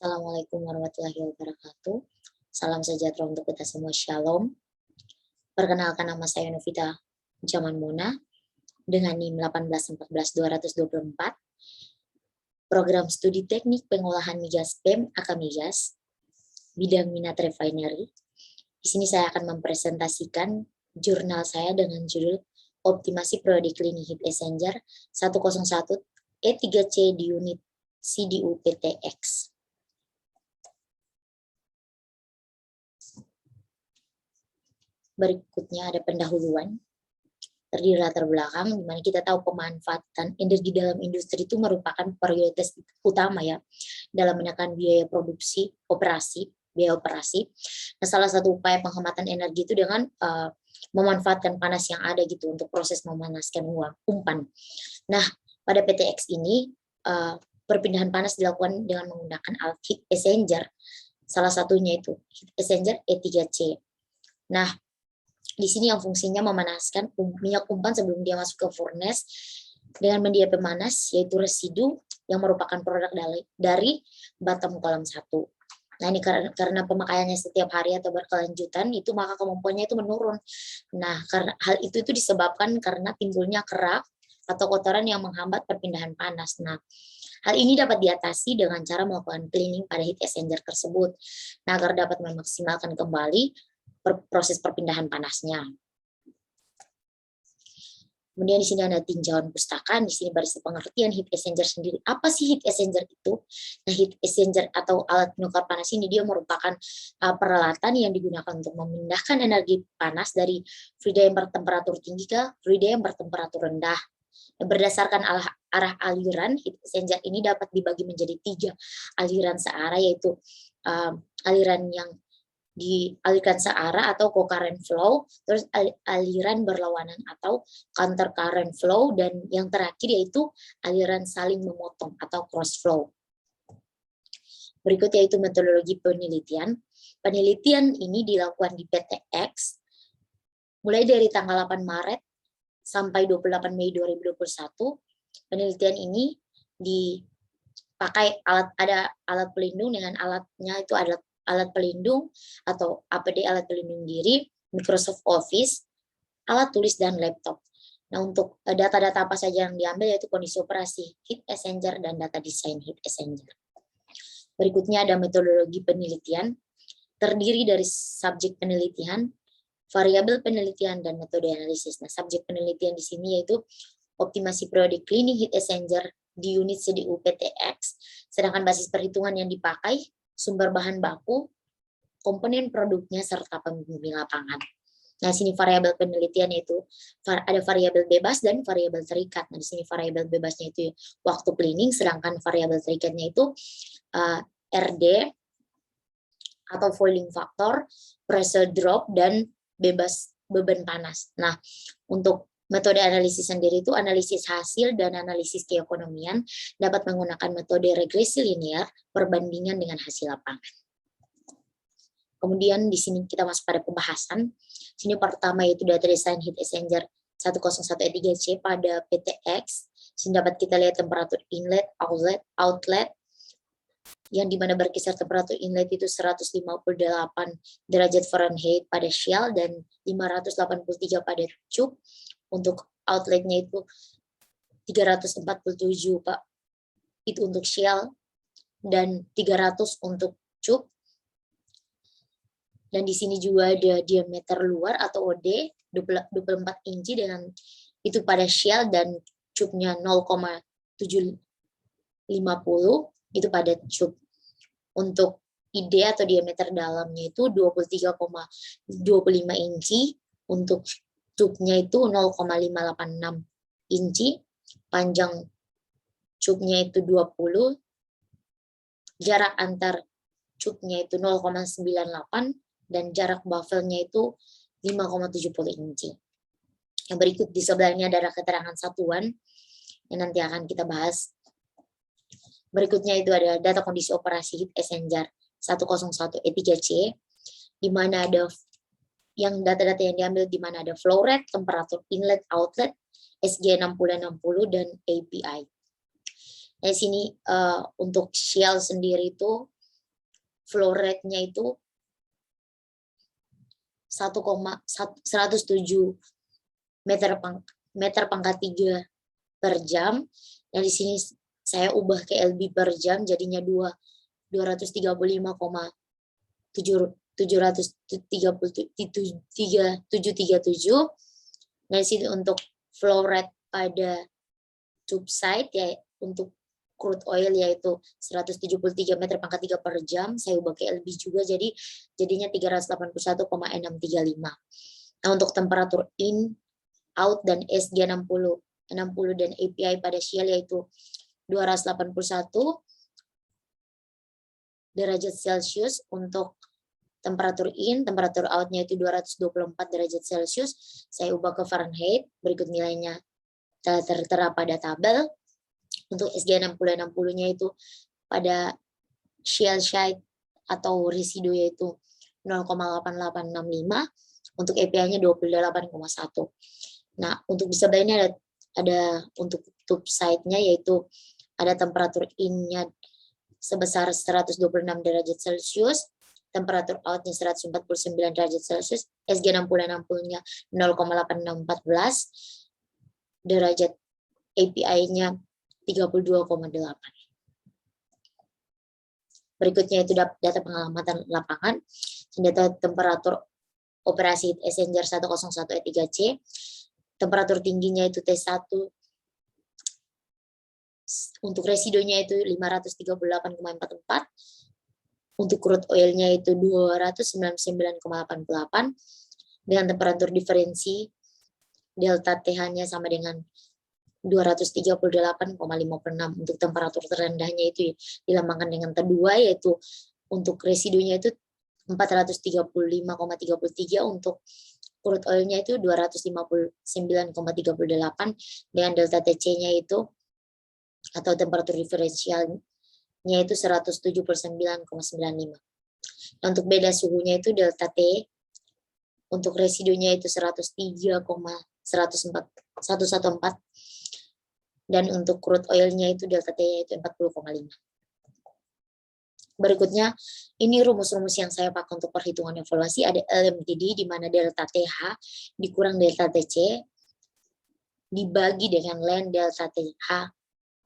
Assalamualaikum warahmatullahi wabarakatuh. Salam sejahtera untuk kita semua. Shalom. Perkenalkan, nama saya Novita Jaman Muna dengan NIM 1814224. Program Studi Teknik Pengolahan Migas PEM AK Migas, bidang minat refinery. Di sini saya akan mempresentasikan jurnal saya dengan judul Optimasi Periode Cleaning Heat Exchanger 101 E3C di unit CDU PTX. Berikutnya ada pendahuluan, terdiri latar belakang, di mana kita tahu pemanfaatan energi dalam industri itu merupakan prioritas utama ya dalam menekan biaya produksi, biaya operasi. Nah, salah satu upaya penghematan energi itu dengan memanfaatkan panas yang ada gitu untuk proses memanaskan umpan. Nah, pada PTX ini perpindahan panas dilakukan dengan menggunakan alat heat exchanger. Salah satunya itu heat exchanger E3C. Nah, di sini yang fungsinya memanaskan minyak umpan sebelum dia masuk ke furnace dengan media pemanas, yaitu residu yang merupakan produk dari bottom column 1. Nah, ini karena pemakaiannya setiap hari atau berkelanjutan, itu maka kemampuannya itu menurun. Nah, karena hal itu disebabkan karena timbulnya kerak atau kotoran yang menghambat perpindahan panas. Nah, hal ini dapat diatasi dengan cara melakukan cleaning pada heat exchanger tersebut. Nah, agar dapat memaksimalkan kembali proses perpindahan panasnya. Kemudian di sini ada tinjauan pustaka, di sini berisi pengertian heat exchanger sendiri. Apa sih heat exchanger itu? Nah, heat exchanger atau alat penukar panas ini dia merupakan peralatan yang digunakan untuk memindahkan energi panas dari fluida yang bertemperatur tinggi ke fluida yang bertemperatur rendah. Berdasarkan arah aliran, heat exchanger ini dapat dibagi menjadi 3 aliran searah, yaitu aliran yang dialirkan searah atau co-current flow, terus aliran berlawanan atau counter current flow, dan yang terakhir yaitu aliran saling memotong atau cross flow. Berikut yaitu metodologi penelitian. Penelitian ini dilakukan di PTX mulai dari tanggal 8 Maret sampai 28 Mei 2021. Penelitian ini dipakai ada alat pelindung, dengan alatnya itu adalah alat pelindung atau APD, alat pelindung diri, Microsoft Office, alat tulis, dan laptop. Nah, untuk data-data apa saja yang diambil yaitu kondisi operasi heat exchanger dan data desain heat exchanger. Berikutnya ada metodologi penelitian, terdiri dari subjek penelitian, variabel penelitian, dan metode analisis. Nah, subjek penelitian di sini yaitu optimasi periode cleaning heat exchanger di unit CDU PTX, sedangkan basis perhitungan yang dipakai sumber bahan baku, komponen produknya, serta pembimbing lapangan. Nah, sini variabel penelitian yaitu ada variabel bebas dan variabel terikat. Nah, di sini variabel bebasnya itu waktu cleaning, sedangkan variabel terikatnya itu RD atau boiling factor, pressure drop, dan bebas beban panas. Nah, untuk metode analisis sendiri itu analisis hasil dan analisis keekonomian, dapat menggunakan metode regresi linear, perbandingan dengan hasil lapangan. Kemudian di sini kita masuk pada pembahasan. Sini pertama yaitu data desain heat exchanger 101 E3C pada PTX. Sini dapat kita lihat temperatur inlet, outlet, yang dimana berkisar temperatur inlet itu 158 derajat Fahrenheit pada shell dan 583 pada tube. Untuk outletnya itu 347 Pak, itu untuk shell, dan 300 untuk tube. Dan di sini juga ada diameter luar atau OD 24 inci dengan itu pada shell, dan tube-nya 0,750 itu pada tube. Untuk ID atau diameter dalamnya itu 23,25 inci, untuk tube-nya itu 0,586 inci, panjang tube-nya itu 20, jarak antar tube-nya itu 0,98, dan jarak baffle-nya itu 5,70 inci. Yang berikut di sebelahnya adalah keterangan satuan yang nanti akan kita bahas. Berikutnya itu ada data kondisi operasi heat exchanger 101 E3C, di mana ada yang data-data yang diambil di mana ada flow rate, temperatur inlet, outlet, SG 60-60, dan API. Nah, di sini untuk shell sendiri itu flow rate-nya itu 107 meter pangkat 3 per jam. Dan di sini saya ubah ke LB per jam, jadinya 235,737. Nah, di sini untuk flow rate pada tube side ya, untuk crude oil yaitu 173 meter pangkat 3 per jam, saya ubah ke LB juga, jadinya 381,635. Nah, untuk temperatur in, out, dan SG 60 dan API pada shell yaitu 281 derajat Celcius untuk temperatur in, temperatur outnya itu 224 derajat Celcius. Saya ubah ke Fahrenheit, berikut nilainya telah tertera pada tabel. Untuk SG 60-nya itu pada shell side atau residu yaitu 0,8865, untuk API-nya 28,1. Nah, untuk disebelahnya ada untuk tube side-nya yaitu ada temperatur in-nya sebesar 126 derajat Celcius, temperatur out-nya 149 derajat Celcius, SG 60-nya 0,8614 derajat, API-nya 32,8. Berikutnya itu data pengamatan lapangan, data temperatur operasi heat exchanger 101E3C, temperatur tingginya itu T1, untuk residunya itu 538,44, untuk crude oilnya itu 299,88, dengan temperatur diferensi delta TH-nya sama dengan 238,56. Untuk temperatur terendahnya itu dilambangkan dengan T2, yaitu untuk residunya itu 435,33, untuk crude oilnya itu 259,38, dengan delta TC-nya itu atau temperatur diferensialnya itu 179,95. Untuk beda suhunya itu delta T, untuk residunya itu 103,114, dan untuk crude oilnya itu delta T-nya itu 40,5. Berikutnya, ini rumus-rumus yang saya pakai untuk perhitungan evaluasi. Ada LMTD, di mana delta TH dikurang delta TC dibagi dengan ln delta TH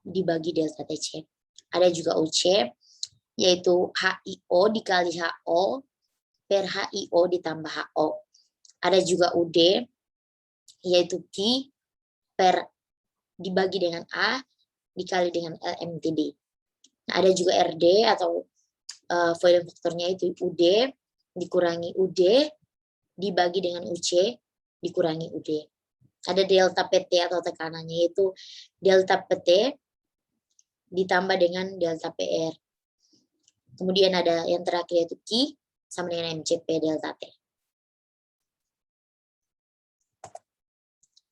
dibagi delta TC. Ada juga UC, yaitu HIO dikali HO per HIO ditambah HO. Ada juga UD, yaitu Q per dibagi dengan A dikali dengan LMTD. Nah, ada juga RD atau volume faktornya itu UD dikurangi UD dibagi dengan UC dikurangi UD. Ada delta PT atau tekanannya, yaitu delta PT ditambah dengan delta PR. Kemudian ada yang terakhir yaitu Q sama dengan MCP delta T.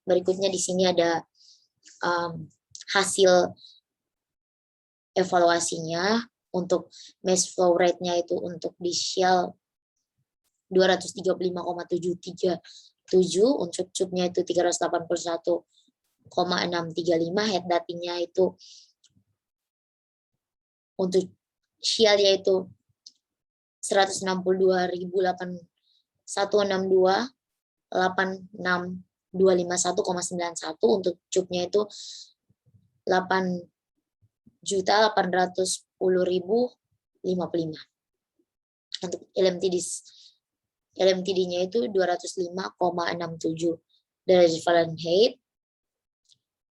Berikutnya di sini ada hasil evaluasinya. Untuk mass flow rate-nya itu untuk di shell 235,737, untuk tube-nya itu 381,635, head dating-nya itu untuk shell yaitu 162.162.86251,91, untuk tube-nya itu 8.810.055. Untuk LMTD-nya itu 205,67 derajat Fahrenheit.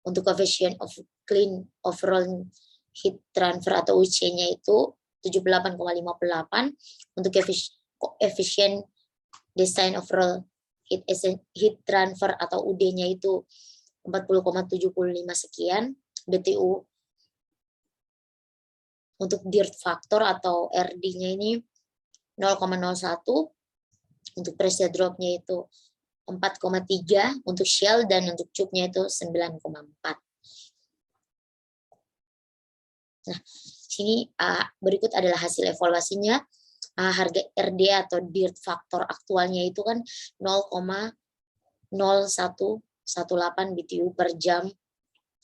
Untuk coefficient of clean overall heat transfer atau UC-nya itu 78,58. Untuk coefficient design overall heat transfer atau UD-nya itu 40,75 sekian. BTU untuk dirt factor atau RD-nya ini 0,01. Untuk pressure drop-nya itu 4,3 untuk shell, dan untuk tube-nya itu 9,4. Nah, sini berikut adalah hasil evaluasinya. Harga RD atau dirt factor aktualnya itu kan 0,0118 BTU per jam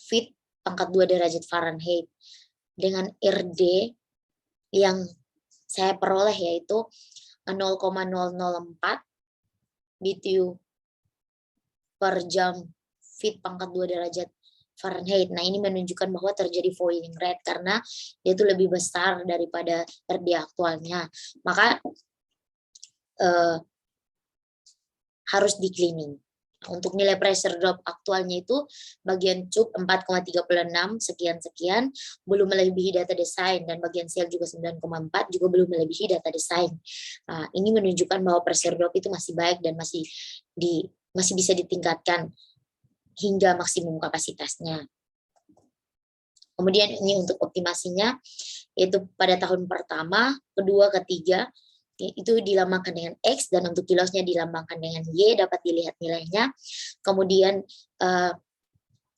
fit pangkat 2 derajat Fahrenheit. Dengan RD yang saya peroleh yaitu 0,004 BTU per jam fit pangkat 2 derajat Fahrenheit. Nah, ini menunjukkan bahwa terjadi boiling rate karena dia itu lebih besar daripada RD aktualnya. Maka harus di cleaning. Untuk nilai pressure drop aktualnya itu bagian tube 4,36 sekian-sekian, belum melebihi data desain, dan bagian sel juga 9,4 juga belum melebihi data desain. Ini menunjukkan bahwa pressure drop itu masih baik dan masih bisa ditingkatkan hingga maksimum kapasitasnya. Kemudian ini untuk optimasinya, yaitu pada tahun pertama, kedua, ketiga, itu dilambangkan dengan X, dan untuk kilosnya dilambangkan dengan Y, dapat dilihat nilainya. Kemudian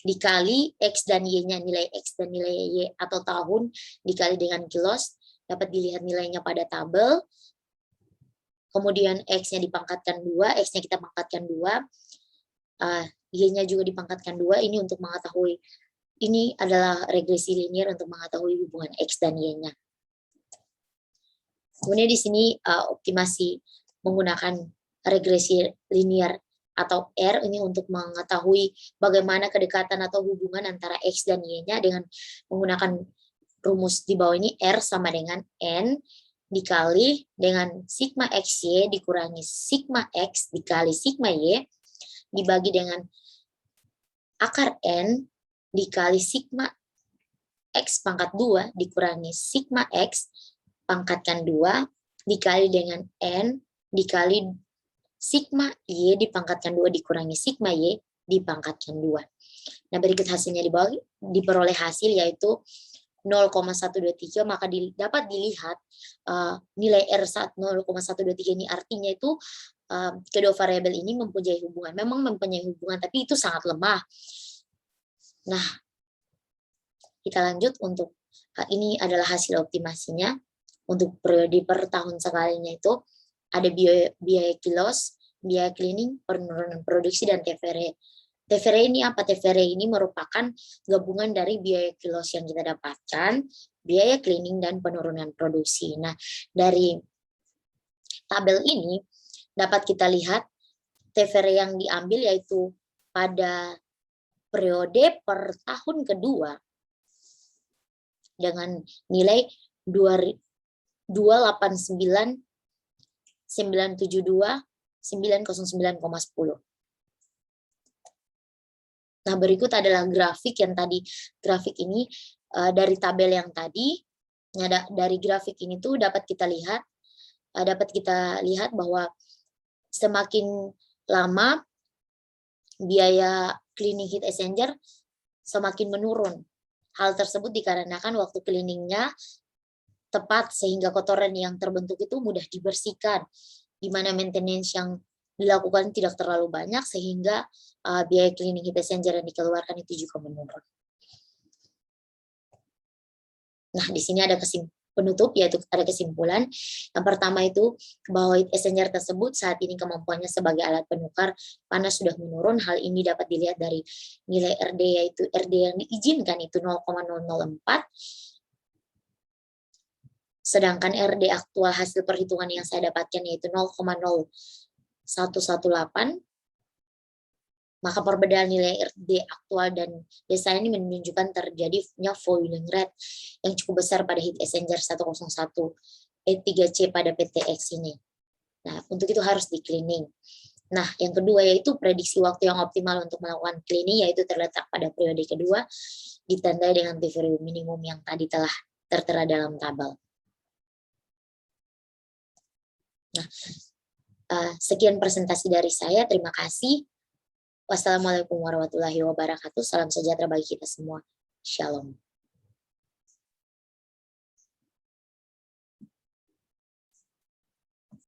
dikali X dan Y-nya, nilai X dan nilai Y atau tahun dikali dengan kilos, dapat dilihat nilainya pada tabel. Kemudian X-nya dipangkatkan 2, X-nya kita pangkatkan 2, Y-nya juga dipangkatkan 2, ini untuk mengetahui, ini adalah regresi linear untuk mengetahui hubungan X dan Y-nya. Kemudian di sini optimasi menggunakan regresi linear atau R ini untuk mengetahui bagaimana kedekatan atau hubungan antara X dan Y-nya dengan menggunakan rumus di bawah ini. R sama dengan N dikali dengan sigma XY dikurangi sigma X dikali sigma Y dibagi dengan akar N dikali sigma X pangkat 2 dikurangi sigma X pangkatkan 2 dikali dengan N dikali sigma Y dipangkatkan 2 dikurangi sigma Y dipangkatkan 2. Nah, berikut hasilnya diperoleh hasil yaitu 0,123, maka dapat dilihat nilai R saat 0,123 ini artinya itu kedua variabel ini mempunyai hubungan. Memang mempunyai hubungan, tapi itu sangat lemah. Nah, kita lanjut untuk ini adalah hasil optimasinya. Untuk periode per tahun sekalinya itu ada biaya kilos, biaya cleaning, penurunan produksi, dan TVR. TVR ini apa? TVR ini merupakan gabungan dari biaya kilos yang kita dapatkan, biaya cleaning, dan penurunan produksi. Nah, dari tabel ini dapat kita lihat TVR yang diambil yaitu pada periode per tahun kedua dengan nilai 289.972.909,10. Nah, berikut adalah grafik yang tadi. Grafik ini dari tabel yang tadi. Nah, dari grafik ini tuh dapat kita lihat bahwa semakin lama biaya cleaning heat exchanger semakin menurun. Hal tersebut dikarenakan waktu cleaningnya tepat sehingga kotoran yang terbentuk itu mudah dibersihkan, di mana maintenance yang dilakukan tidak terlalu banyak sehingga biaya cleaning heat exchanger yang dikeluarkan itu juga menurun. Nah, di sini ada penutup, yaitu ada kesimpulan. Yang pertama itu bahwa heat exchanger tersebut saat ini kemampuannya sebagai alat penukar panas sudah menurun. Hal ini dapat dilihat dari nilai RD, yaitu RD yang diizinkan itu 0,004. Sedangkan RD aktual hasil perhitungan yang saya dapatkan yaitu 0,0118. Maka perbedaan nilai RD aktual dan desain ini menunjukkan terjadinya boiling rate yang cukup besar pada heat exchanger 101 E3C pada PTX ini. Nah, untuk itu harus di cleaning. Nah, yang kedua yaitu prediksi waktu yang optimal untuk melakukan cleaning, yaitu terletak pada periode kedua, ditandai dengan TVR minimum yang tadi telah tertera dalam tabel. Nah, sekian presentasi dari saya. Terima kasih. Wassalamualaikum warahmatullahi wabarakatuh. Salam sejahtera bagi kita semua. Shalom.